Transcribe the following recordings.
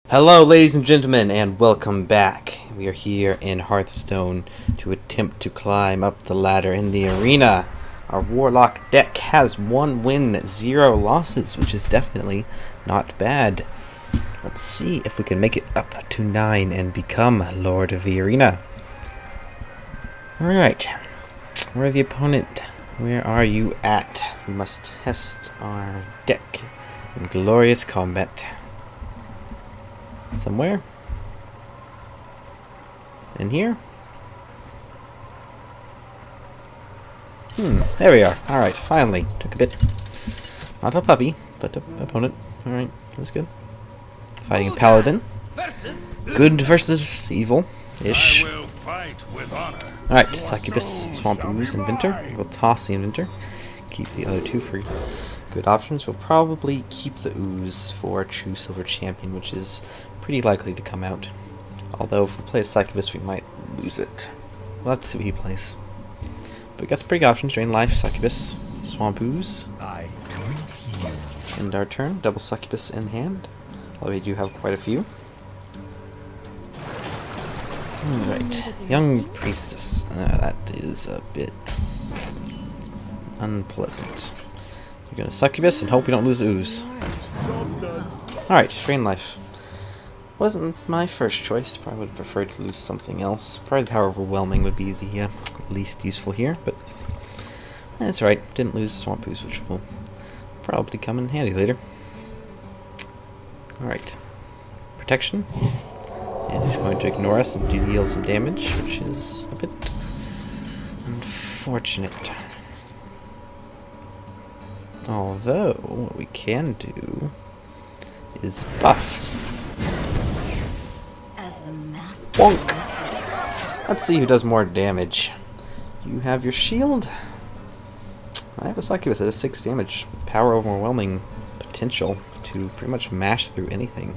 Hello ladies and gentlemen, and welcome back. We are here in Hearthstone to attempt to climb up the ladder in the arena. Our Warlock deck has 1 win, 0 losses, which is definitely not bad. Let's see if we can make it up to 9 and become Lord of the Arena. Alright, we're the opponent. Where are you at? We must test our deck in glorious combat. Somewhere? In here? There we are. Alright, finally. Took a bit. Not a puppy, but an opponent. Alright, that's good. Fighting a paladin. Good versus evil-ish. Alright, Succubus, Swamp Ooze, Inventor. We'll toss the Inventor. Keep the other two for good options. We'll probably keep the Ooze for True Silver Champion, which is pretty likely to come out. Although if we play a Succubus, we might lose it. We'll have to see what he plays. But we got some pretty good options. Drain Life, Succubus, Swamp Ooze. End our turn. Double Succubus in hand. Although we do have quite a few. Alright. Young Priestess. That is a bit unpleasant. We're gonna Succubus and hope we don't lose Ooze. Alright, Drain Life. Wasn't my first choice. Probably would have preferred to lose something else. Probably the Power Overwhelming would be the least useful here, but that's right. Didn't lose the Swamp Ooze, which will probably come in handy later. Alright. Protection. And he's going to ignore us and deal some damage, which is a bit unfortunate. Although, what we can do is buffs. Bonk! Let's see who does more damage. You have your shield. I have a Succubus that does 6 damage. Power Overwhelming potential to pretty much mash through anything.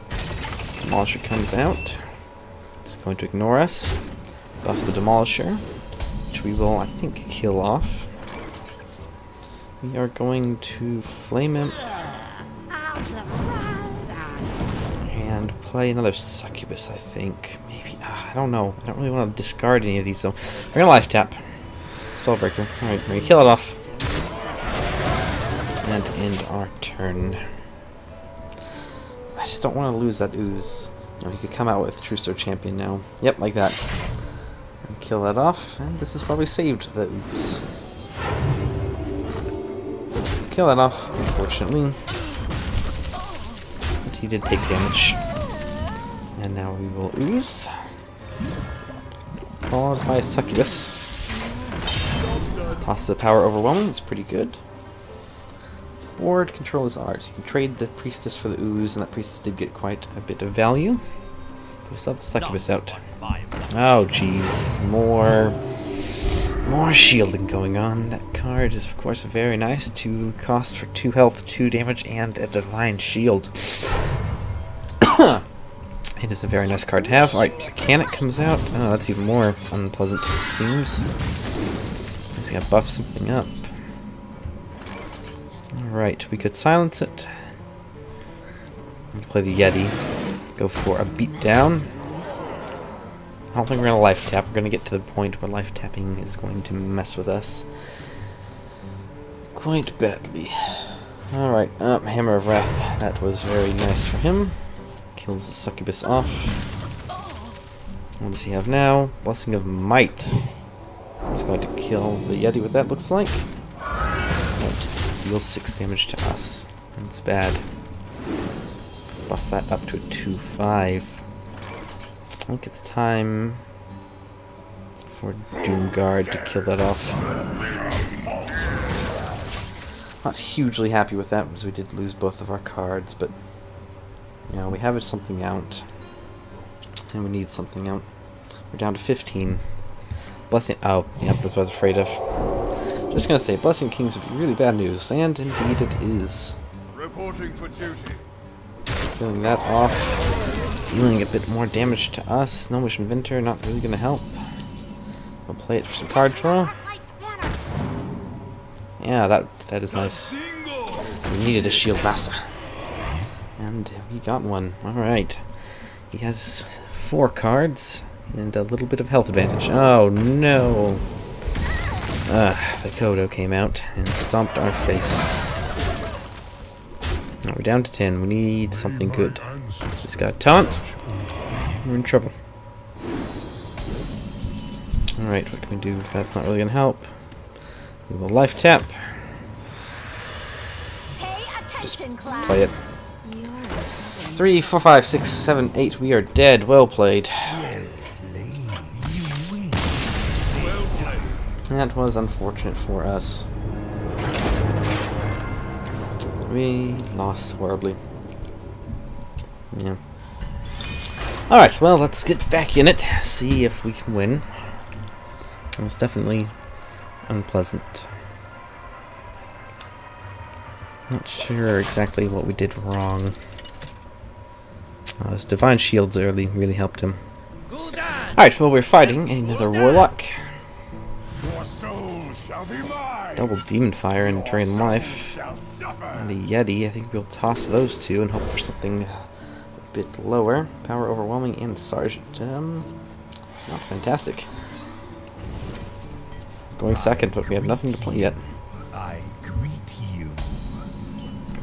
Demolisher comes out. It's going to ignore us. Buff the Demolisher, which we will, I think, kill off. We are going to Flame Imp and play another Succubus, I think. Maybe. I don't know. I don't really want to discard any of these, though. We're going to Life Tap. Spellbreaker. Alright, we're going to kill it off. And end our turn. I just don't want to lose that Ooze. You know, he could come out with True Silver Champion now. Yep, like that. And kill that off. And this is why we saved the Ooze. Kill that off, unfortunately. But he did take damage. And now we will Ooze. Followed by Succubus. Toss the Power Overwhelming, it's pretty good. Board control is ours. You can trade the Priestess for the Ooze, and that Priestess did get quite a bit of value. We still have the Succubus out. Oh jeez, more shielding going on. That card is of course very nice. 2 cost for 2 health, 2 damage, and a divine shield. It is a very nice card to have. Alright, Mechanic comes out. Oh, that's even more unpleasant, it seems. He's gonna buff something up. Alright, we could silence it. Play the Yeti. Go for a beatdown. I don't think we're gonna Life Tap. We're gonna get to the point where Life Tapping is going to mess with us quite badly. Alright, Hammer of Wrath. That was very nice for him. Kills the Succubus off. What does he have now? Blessing of Might. He's going to kill the Yeti with that, looks like. Right. Deals 6 damage to us. That's bad. Buff that up to a 2-5. I think it's time for Doomguard to kill that off. Not hugely happy with that because we did lose both of our cards, but you know, we have something out. And we need something out. We're down to 15. Blessing. Oh, yep, that's what I was afraid of. Just gonna say, Blessing King's really bad news, and indeed it is. Reporting for duty. Killing that off. Dealing a bit more damage to us. Snowish Inventor, not really gonna help. We'll play it for some card draw. Yeah, that is nice. We needed a Shield Master. And we got one. Alright. He has 4 cards and a little bit of health advantage. Oh no! The Kodo came out and stomped our face. Now we're down to 10. We need something good. Just got a taunt. We're in trouble. Alright, what can we do? That's not really going to help. We will life tap. Just play it. 3, 4, 5, 6, 7, 8. We are dead. Well played. That was unfortunate for us. We lost horribly. Yeah. Alright, well, let's get back in it. See if we can win. It was definitely unpleasant. Not sure exactly what we did wrong. Those Divine Shields early really helped him. Alright, well, we're fighting another Warlock. Double Demon Fire and Drain Life. And a Yeti. I think we'll toss those two and hope for something a bit lower. Power Overwhelming and Sergeant. Not fantastic. Going second, but we have nothing to play yet. I greet you.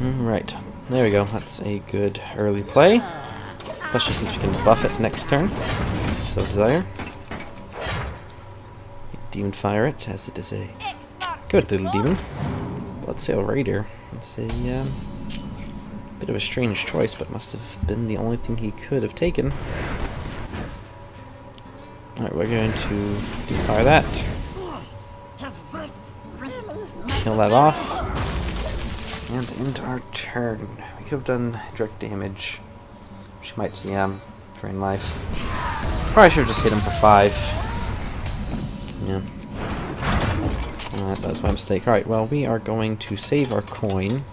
Alright, there we go. That's a good early play. Especially since we can buff it next turn. So desire. Demon Fire it, as it is a good little demon. Bloodsail Raider. It's a bit of a strange choice, but must have been the only thing he could have taken. Alright, we're going to fire that. Kill that off. And end our turn. We could have done direct damage. Which might, drain life. Probably should have just hit him for 5. Yeah. That was my mistake. Alright, well, we are going to save our coin.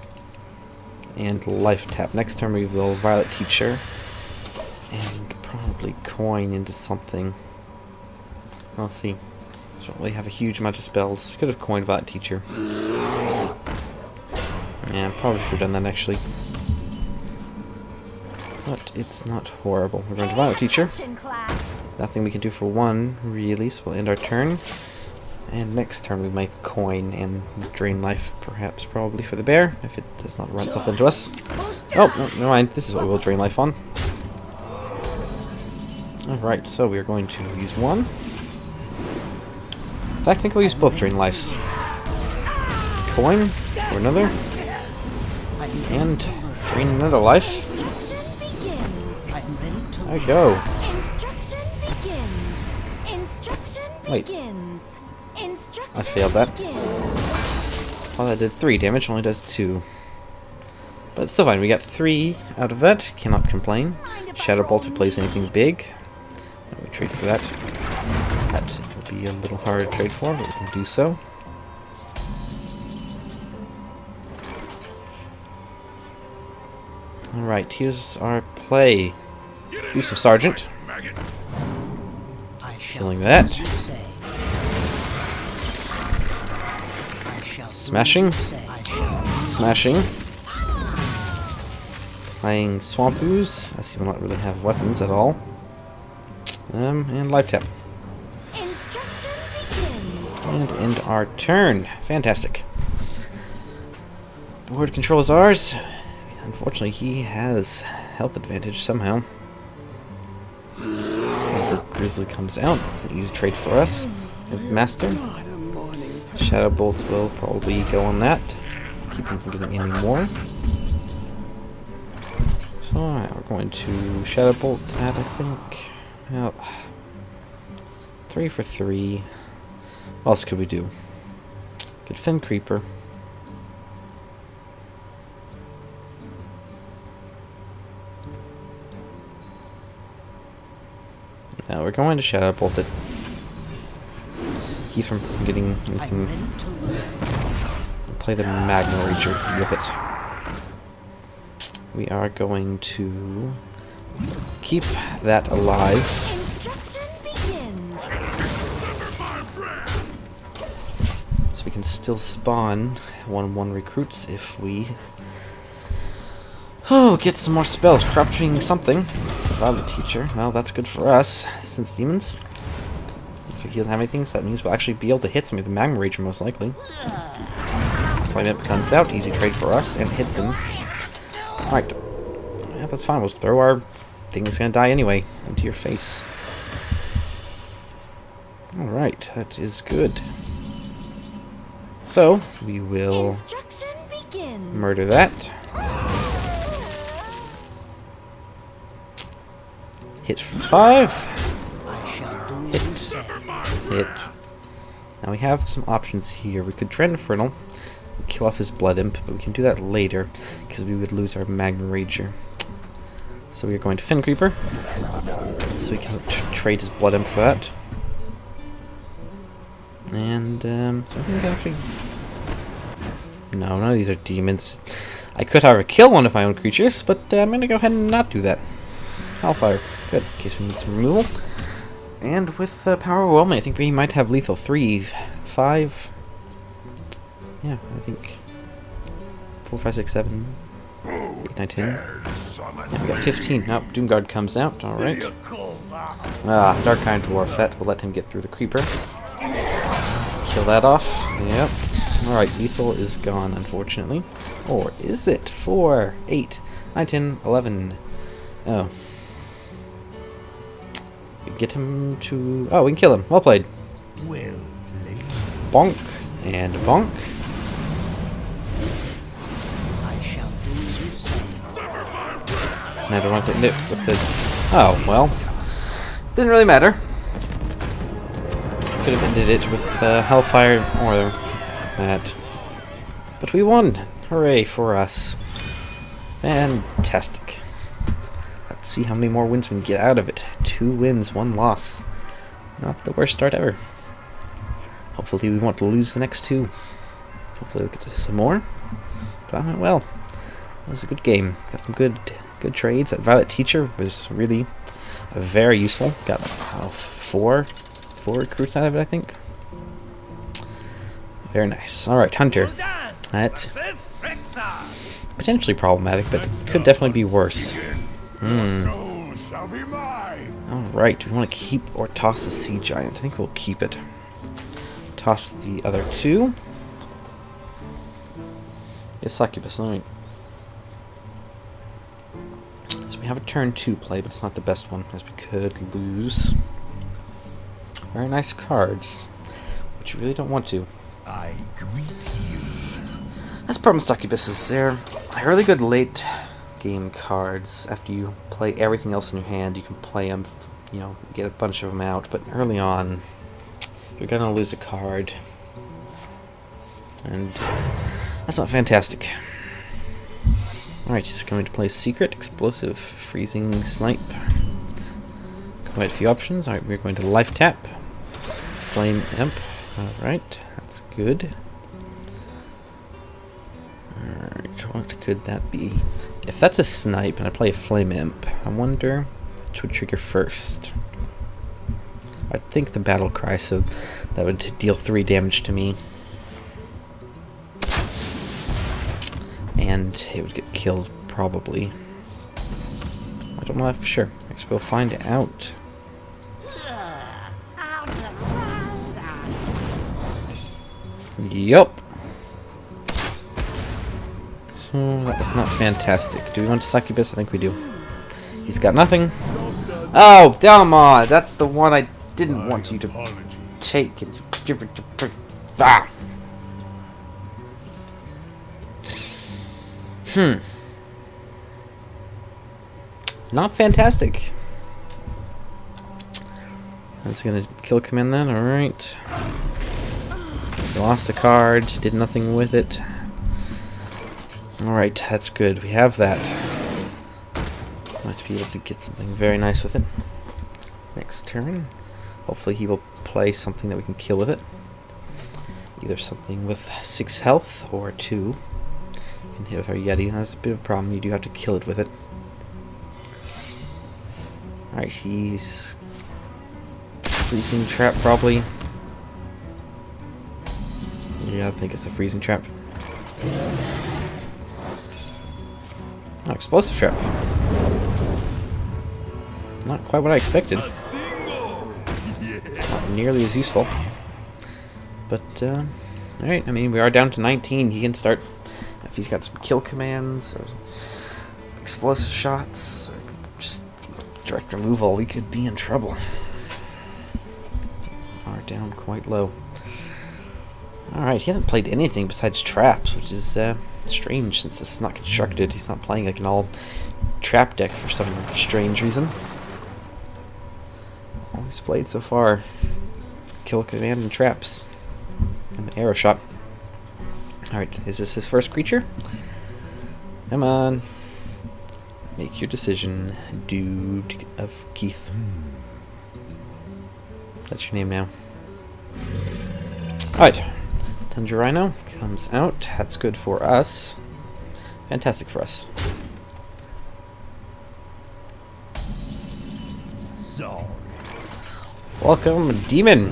And life tap. Next turn we will Violet Teacher. And probably coin into something. We'll see. Don't really have a huge amount of spells. Could have coined Violet Teacher. Yeah, probably should have done that actually. But it's not horrible. We're going to Violet Teacher. Nothing we can do for 1, really, so we'll end our turn. And next turn we might coin and drain life, perhaps, probably for the bear, if it does not run stuff into us. Oh, no, never mind. This is what we will drain life on. Alright, so we are going to use 1. In fact, I think we'll use both drain lives. Coin for another. And drain another life. There we go. Wait. I failed that. Well, that did 3 damage, only does 2. But it's still fine. We got 3 out of that. Cannot complain. Shadow Bolt replace anything big. We trade for that. That will be a little hard to trade for, but we can do so. Alright, here's our play. Use of Sergeant. Killing that. Smashing. Smashing. Playing Swamp Ooze, as he will not really have weapons at all. And life tap. And end our turn. Fantastic. Board control is ours. Unfortunately, he has health advantage somehow. Whenever Grizzly comes out, that's an easy trade for us. And Master. Shadow Bolts will probably go on that. Keep him from getting any more. So, alright, we're going to Shadow Bolt that, I think. Well, 3 for 3. What else could we do? Could Fen Creeper. Now we're going to Shadow Bolt it. Keep from getting anything. Play the Magma Rager with it. We are going to keep that alive. So we can still spawn 1/1 recruits if we Oh, get some more spells. Corrupting something. Violet Teacher. Well, that's good for us, since demons. Looks like he doesn't have anything, so that means we'll actually be able to hit some of the Magma Rager, most likely. Flame Imp comes out. Easy trade for us, and hits him. Alright. Yeah, that's fine. We'll throw our thing that's gonna die anyway into your face. Alright, that is good. So, we will murder that. Hit for 5. Hit. Now we have some options here. We could Dread Infernal, kill off his Blood Imp, but we can do that later because we would lose our Magma Rager. So we are going to Fin Creeper, so we can trade his Blood Imp for that. And so I think we can actually. No, none of these are demons. I could, however, kill one of my own creatures, but I'm going to go ahead and not do that. Hellfire. Good, in case we need some removal. And with Power Overwhelming, I think we might have lethal 3, 5. Yeah, I think 4, 5, 6, 7, 8, 9, 10. Yeah, we got 15. Nope, Doomguard comes out. Alright. Dark Iron Dwarf. That will let him get through the Creeper. Kill that off. Yep. Alright, lethal is gone, unfortunately. Or is it? 4, 8, 9, 10, 11. Oh. We get him to... Oh, we can kill him. Well played. Well played. Bonk. And bonk. I shall do the same. And I don't want to take it with the... Oh, well. Didn't really matter. Could have ended it with Hellfire or that. But we won. Hooray for us. Fantastic. Let's see how many more wins we can get out of it. 2 wins, 1 loss. Not the worst start ever. Hopefully we won't lose the next 2. Hopefully we'll get to some more. That went well. It was a good game. Got some good trades. That Violet Teacher was really very useful. Got 4 recruits out of it, I think. Very nice. Alright, Hunter. That potentially problematic, but could definitely be worse. Alright, do we want to keep or toss the Sea Giant? I think we'll keep it. Toss the other 2. Yes, Succubus, alright. So we have a turn 2 play, but it's not the best one, as we could lose. Very nice cards, but you really don't want to. I greet you. That's the problem with Succubuses. They're really good late game cards. After you play everything else in your hand, you can play them, you know, get a bunch of them out, but early on, you're gonna lose a card. And that's not fantastic. Alright, he's going to play Secret, Explosive, Freezing, Snipe. Quite a few options. Alright, we're going to Life Tap. Flame Imp. Alright, that's good. Alright, what could that be? If that's a Snipe and I play a Flame Imp, I wonder which would trigger first. I'd think the Battle Cry, so that would deal 3 damage to me. And it would get killed, probably. I don't know that for sure. I guess we'll find out. Yup. So, that was not fantastic. Do we want to Succubus? I think we do. He's got nothing. Oh, Dalmod! That's the one I didn't want you to take. Ah! Not fantastic. I was gonna kill command then, alright. Lost a card, did nothing with it. Alright, that's good. We have that. Might be able to get something very nice with it. Next turn. Hopefully he will play something that we can kill with it. Either something with 6 health or 2. You can hit with our Yeti. That's a bit of a problem. You do have to kill it with it. Alright, he's freezing trap probably. Yeah, I think it's a freezing trap. Oh, explosive trap. Not quite what I expected. Not nearly as useful. But, alright, I mean, we are down to 19. He can start, if he's got some kill commands, or explosive shots, or just direct removal, we could be in trouble. Are down quite low. Alright, he hasn't played anything besides traps, which is strange since this is not constructed. He's not playing like an all trap deck for some strange reason. All he's played so far, kill command and traps. And an arrow shot. Alright, is this his first creature? Come on. Make your decision, dude of Keith. That's your name now. Alright. Tundra Rhino comes out. That's good for us. Fantastic for us. So, Welcome, Demon!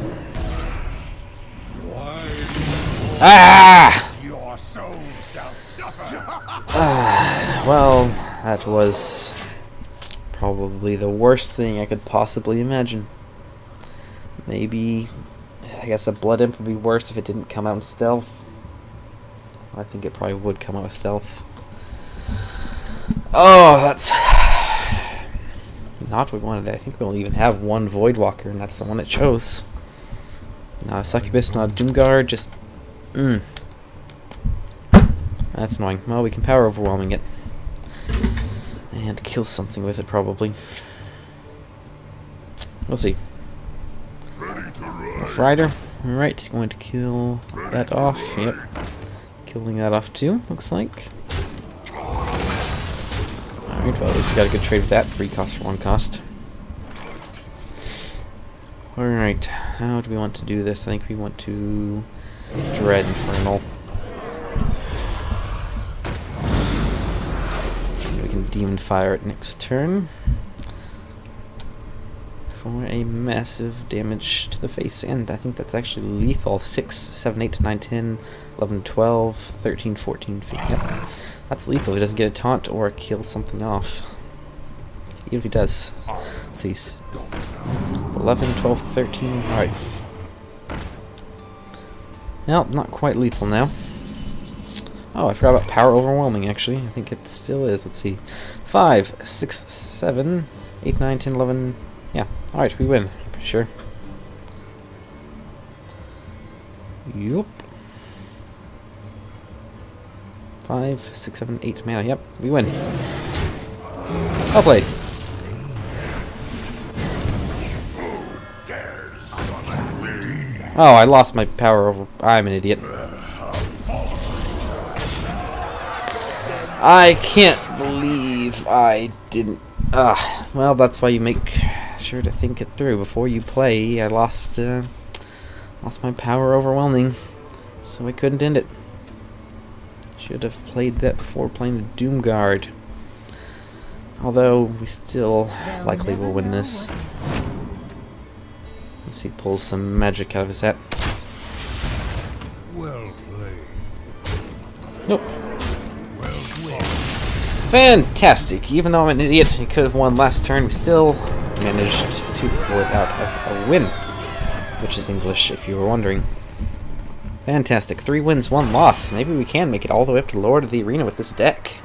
Ah! Your soul shall suffer. Well, that was probably the worst thing I could possibly imagine. Maybe, I guess a Blood Imp would be worse if it didn't come out in stealth. I think it probably would come out with stealth. Oh, that's not what we wanted. I think we'll even have one Voidwalker, and that's the one it chose. Not a Succubus, not a Doomguard, just... That's annoying. Well, we can power overwhelming it. And kill something with it, probably. We'll see. Rough Rider. Alright, going to kill that off. Yep. Killing that off too, looks like. Alright, well, at least we got a good trade with that. 3 cost for 1 cost. Alright, how do we want to do this? I think we want to Dread Infernal. We can Demon Fire it next turn for a massive damage to the face, and I think that's actually lethal. 6, 7, 8, 9, 10, 11, 12, 13, 14, 15. Yep. That's lethal. He doesn't get a taunt or kill something off. Even if he does. Let's see. 11, 12, 13. Alright. Well, not quite lethal now. Oh, I forgot about Power Overwhelming, actually. I think it still is. Let's see. 5, 6, 7, 8, 9, 10, 11... Yeah. Alright, we win. I'm pretty sure. Yup. 5, 6, 7, 8 mana. Yep, we win. Well played. Oh, I lost my power over... I'm an idiot. I can't believe I didn't... well, that's why you make sure to think it through before you play. I lost my power overwhelming, so I couldn't end it. Should have played that before playing the Doomguard. Although, we still likely will win this. Let's see, pulls some magic out of his hat. Well played. Nope. Fantastic! Even though I'm an idiot, he could have won last turn, we still managed to pull it out of a win. Which is English, if you were wondering. Fantastic. 3 wins, 1 loss. Maybe we can make it all the way up to Lord of the Arena with this deck.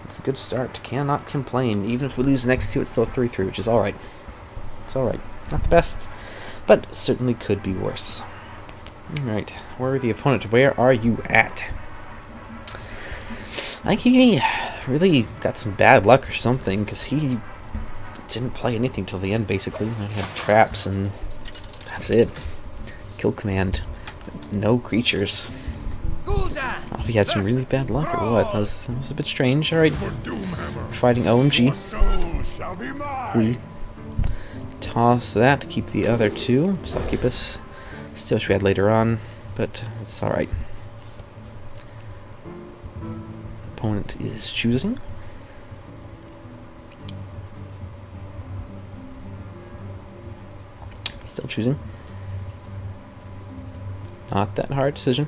It's a good start. Cannot complain. Even if we lose the next 2, it's still 3-3, which is alright. It's alright. Not the best, but certainly could be worse. Alright, worthy opponent, where are you at? I think he really got some bad luck or something, because he didn't play anything till the end, basically. I had traps, and that's it. Kill command. No creatures. I don't know if he had some really bad luck or what. That was a bit strange. Alright, we're fighting OMG. We toss that, keep the other 2. Succubus. Still wish we had later on, but it's alright. Opponent is choosing. Still choosing. Not that hard decision.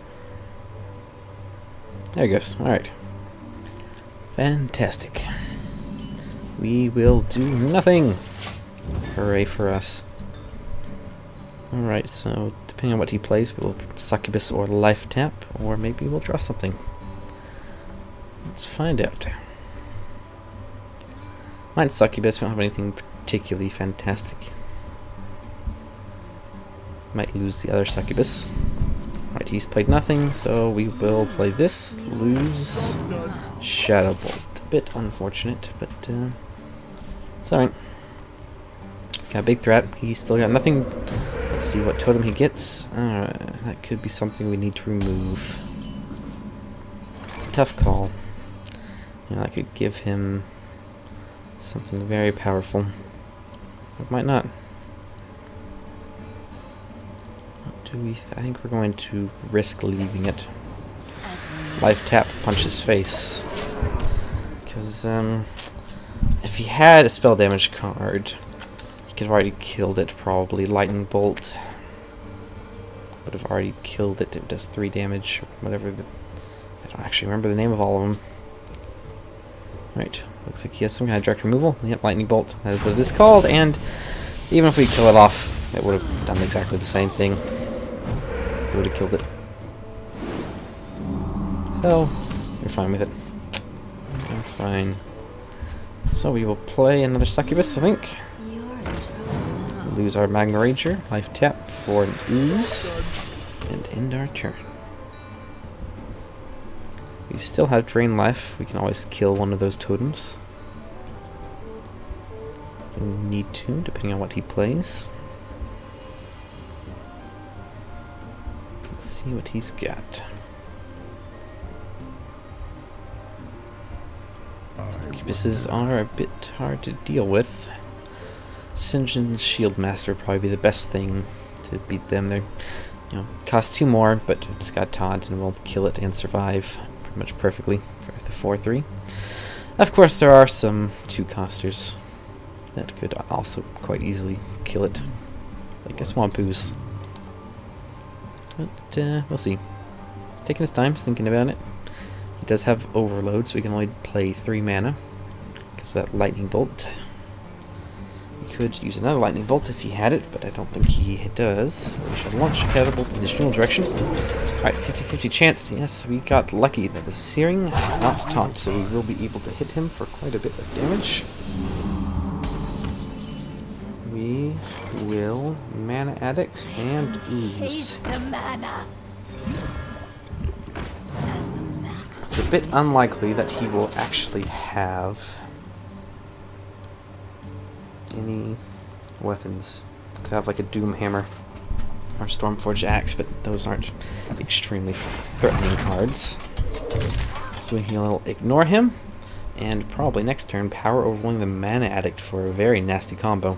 There he goes. Alright. Fantastic. We will do nothing. Hooray for us. Alright, so depending on what he plays, we'll Succubus or Life Tap, or maybe we'll draw something. Let's find out. Mine's Succubus, we don't have anything particularly fantastic. Might lose the other Succubus. Right, he's played nothing, so we will play this. Lose Shadow Bolt. A bit unfortunate, but it's alright. Got a big threat. He's still got nothing. Let's see what totem he gets. That could be something we need to remove. It's a tough call. You know, I could give him something very powerful. It might not. I think we're going to risk leaving it. Life Tap, punch his face. Because if he had a spell damage card, he could have already killed it probably. Lightning Bolt would have already killed it. It does 3 damage, or whatever. I don't actually remember the name of all of them. Right, looks like he has some kind of direct removal. Yep, Lightning Bolt, that is what it is called. And even if we kill it off, it would have done exactly the same thing. So would have killed it. So, we're fine with it. I'm fine. So we will play another Succubus, I think. We'll lose our Magma Ranger. Life Tap for an Ooze. And end our turn. We still have Drain Life. We can always kill one of those totems. If we need to, depending on what he plays. Let's see what he's got. Succubuses are a bit hard to deal with. Sinjin's Shield Master would probably be the best thing to beat them. They, cost 2 more, but it's got taunt and will kill it and survive pretty much perfectly for the 4/3. Of course, there are some 2-costers that could also quite easily kill it, like a Swamp Ooze. But we'll see. He's taking his time, he's thinking about it. He does have Overload, so we can only play 3 mana. Because that Lightning Bolt. He could use another Lightning Bolt if he had it, but I don't think he does. We shall launch a Catapult in his general direction. Alright, 50-50 chance. Yes, we got lucky. That is Searing, not Taunt, so we will be able to hit him for quite a bit of damage. We will Mana Addict and Ooze. It's a bit unlikely that he will actually have any weapons. Could have like a Doom Hammer or Stormforged Axe, but those aren't extremely threatening cards. So we'll ignore him, and probably next turn power overwhelming the Mana Addict for a very nasty combo.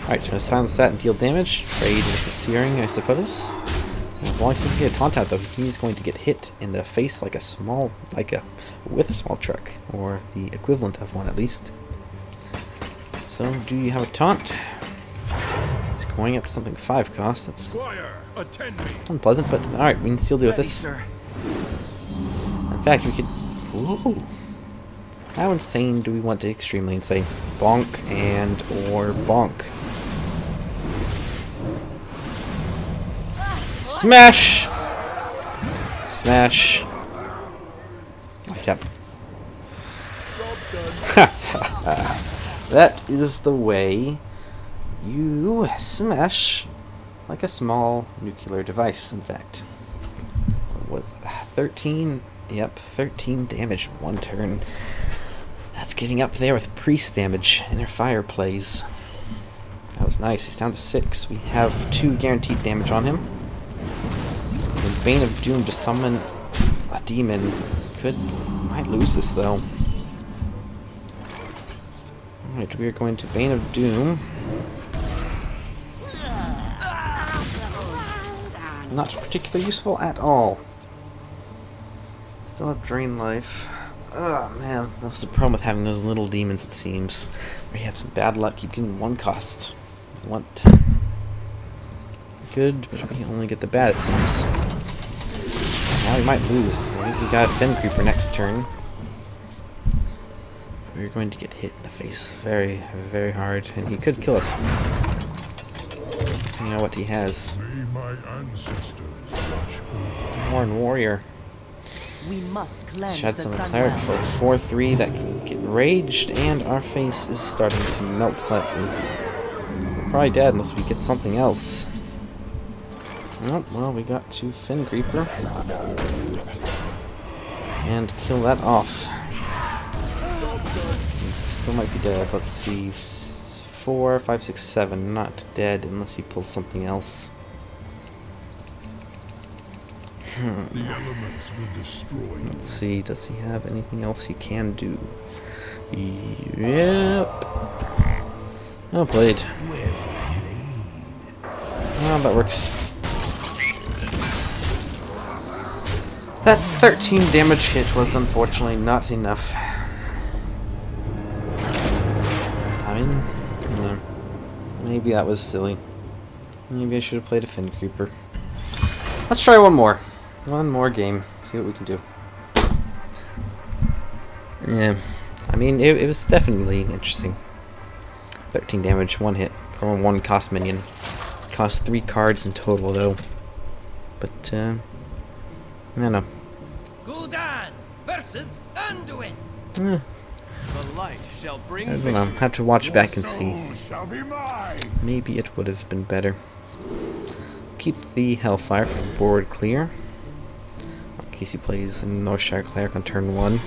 Alright, so I'm going to silence that and deal damage. Trade with the Searing, I suppose. Well, I seem to get a taunt out though. He's going to get hit in the face with a small truck, or the equivalent of one at least. So, do you have a taunt? It's going up to something 5 cost. That's Squire, attend me. unpleasant, but alright, we can still deal with this. In fact, we could. Ooh. How insane do we want to extremely insane? Bonk and or bonk. Smash! Smash. Life Tap. That is the way you smash like a small nuclear device, in fact. What was 13? Yep, 13 damage in 1 turn. That's getting up there with priest damage in their fire plays. That was nice. He's down to 6. We have 2 guaranteed damage on him. And Bane of Doom to summon a demon might lose this though. Alright, we are going to Bane of Doom. Not particularly useful at all. Still have Drain Life. Oh man, that's the problem with having those little demons, it seems. Where you have some bad luck, keep getting 1 cost. You want good, but we only get the bad, it seems. Now we might lose. I think we got Fen Creeper next turn. we're going to get hit in the face very, very hard, and he could kill us. You know what he has. May my ancestors watch over. Warren Warrior. We must cleanse Shed the some sun cleric well. for 4-3 that can get raged, and our face is starting to melt slightly. We're probably dead unless we get something else. Oh, well, we got to Fin Creeper. And kill that off. Still might be dead. Let's see. 4, 5, 6, 7. Not dead unless he pulls something else. The elements will destroy. Let's see. Does he have anything else he can do? Yep. Oh, played. Well, that works. That 13 damage hit was unfortunately not enough. I mean, yeah, maybe that was silly. Maybe I should have played a Fin Creeper. Let's try one more. One more game. See what we can do. Yeah, I mean, it was definitely interesting. 13 damage, 1 hit from a 1 cost minion. Cost 3 cards in total, though. But, I don't know. Gul'dan versus Anduin. Eh, The light shall bring I don't know. Have to watch back and see. Soul shall be mine. Maybe it would have been better. Keep the Hellfire from the board clear. In case he plays a Northshire Cleric on turn 1.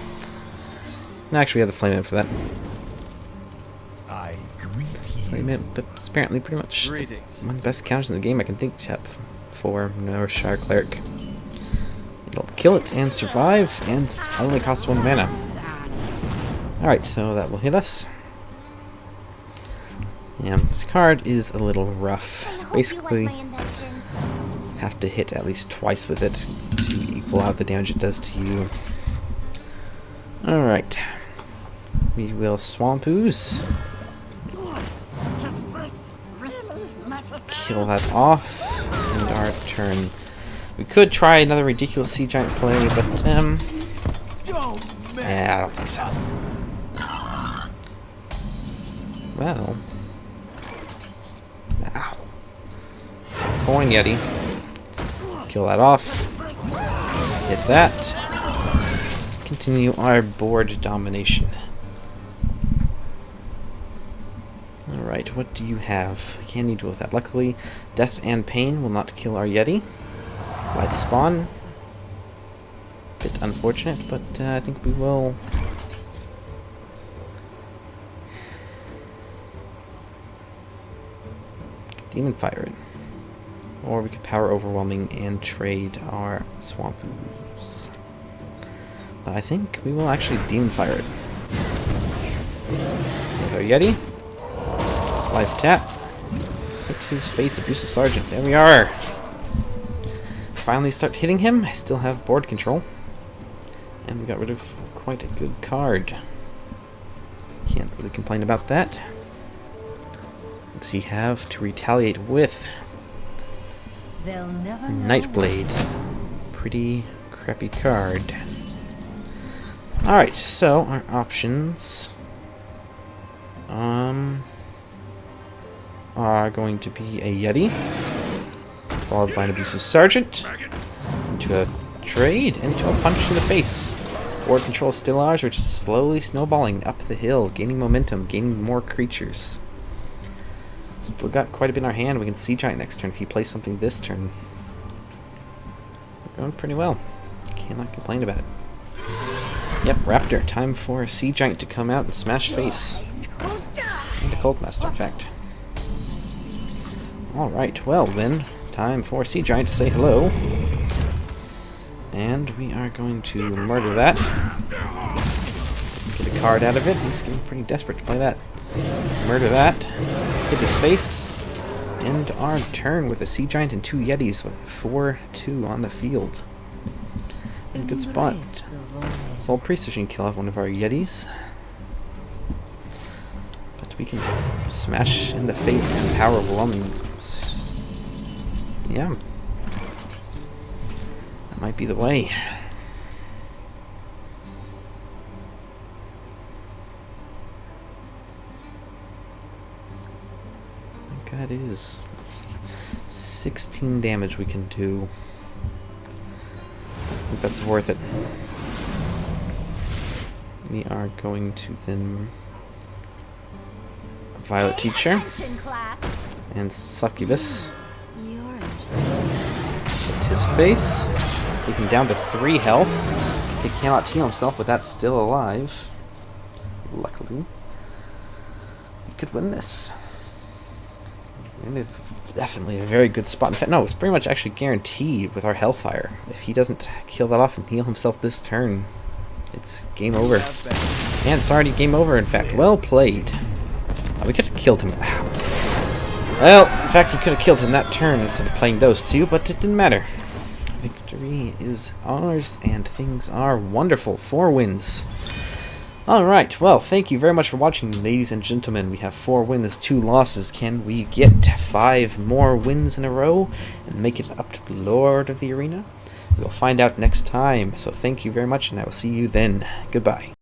Actually, we have the Flame Imp for that. I greet Flame you. Imp, but it's apparently pretty much Greetings. one of the best counters in the game I can think of for Northshire Cleric. It'll kill it and survive, and only costs 1 mana. Alright, so that will hit us. Yeah, this card is a little rough. Basically, have to hit at least twice with it to equal out the damage it does to you. Alright. We will Swamp Ooze. Kill that off. And our turn. We could try another ridiculous Sea Giant play, but, yeah, I don't think so. Well. Ow. Coin Yeti. Kill that off. Hit that. Continue our board domination. Alright, what do you have? Can you deal with that? Luckily, Death and Pain will not kill our Yeti. Light Spawn. Bit unfortunate, but I think we will. Demon Fire it. Or we could Power Overwhelming and trade our Swamp Ooze. But I think we will actually Demon Fire it. With our Yeti. Life tap. Hit his face, Abusive Sergeant. There we are. Finally start hitting him. I still have board control. And we got rid of quite a good card. Can't really complain about that. What does he have to retaliate with? They'll never know. Nightblade. Pretty crappy card. Alright, so our options are going to be a Yeti, followed by an Abusive Sergeant, into a trade, into a punch to the face. Board control is still ours, which is slowly snowballing up the hill, gaining momentum, gaining more creatures. Still got quite a bit in our hand. We can Sea Giant next turn if he plays something this turn. We're going pretty well. Cannot complain about it. Yep, Raptor. Time for a Sea Giant to come out and smash face. And a Cold Master, in fact. Alright, well then, time for Sea Giant to say hello. And we are going to murder that. Get a card out of it. He's getting pretty desperate to play that. Murder that. Hit his face. End our turn with a Sea Giant and 2 Yetis with 4-2 on the field. In a good spot. Soul Priest can kill off one of our Yetis. But we can smash in the face and power overwhelming. Yeah. That might be the way. that is, let's see, 16 damage we can do. I think that's worth it. We are going to then Violet Teacher and Succubus. Hit his face. Take him down to 3 health. He cannot heal himself with that still alive. Luckily, we could win this. And it's definitely a very good spot. In fact, no, it's pretty much actually guaranteed with our Hellfire. If he doesn't kill that off and heal himself this turn, it's game over. And it's already game over, in fact. Well played. We could have killed him. Well, in fact, we could have killed him that turn instead of playing those two, but it didn't matter. Victory is ours, and things are wonderful. 4 wins. Alright, well, thank you very much for watching, ladies and gentlemen. We have 4 wins, 2 losses. Can we get 5 more wins in a row and make it up to Lord of the Arena? We'll find out next time. So thank you very much, and I will see you then. Goodbye.